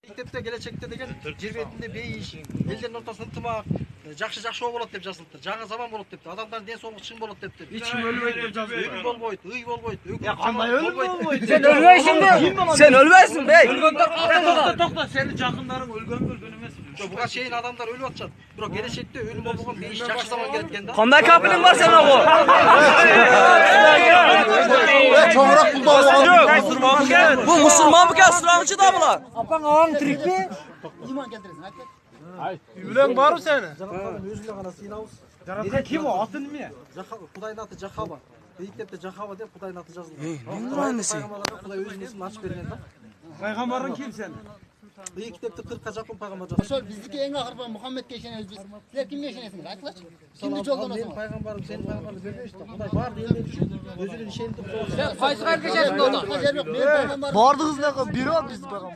Мектепте келечекте деген жер бетинде бейиш, элдердин ортосунда ынтымак, жакшы болот деп жазылыптыр. Жаңы заман болот депти. Адамдардын ден соолугу чың болот депти. Эч ким өлбөйт деп жазылды. Үй болбойт, үй болбойт. Кандай өлүм болбойт? Sen ölбөйсүңбү? Sen ölбөйсүң бей. Токто, сени жакындарың өлгөн эмес. Буга чейин адамдар өлүп атышат. Бирок келечекте өлүм болбогон бейиш жакшы заман келет экен да. Kандай kapının var sen oğul? Çoğurak Bu Müslüman mı gel? Sıramcı da mı lan? Apan ağam tirik mi? İman geldirirsin. Ülen var seni. Өзүнө гана сыйнабыз. Жараткан ким о? Аты неме? Кудайдын аты Жахаба. Мектепте Жахаба деп Кудайдын аты жазылган. Нема десе? Кудай өзүнүн исмин ачып берген да. Пайгамбарың ким сен? Бый китепте 40ка жакын пайгамбар жазган. Ошол биздики эң акыркы Мухаммедке ишенебиз биз. Силер кимге ишенесиңер? Айтылачы. Кимди жолдон Менин пайгамбарым, сенин пайгамбарың бербейбиз да. Кудай баардык элдер үчүн өзүнүн ишендирип коюп. Кaysı kayıp geçersin orada? Жер жок. Менин пайгамбарым. Bardığız ne kadar? Biri o biz bakalım.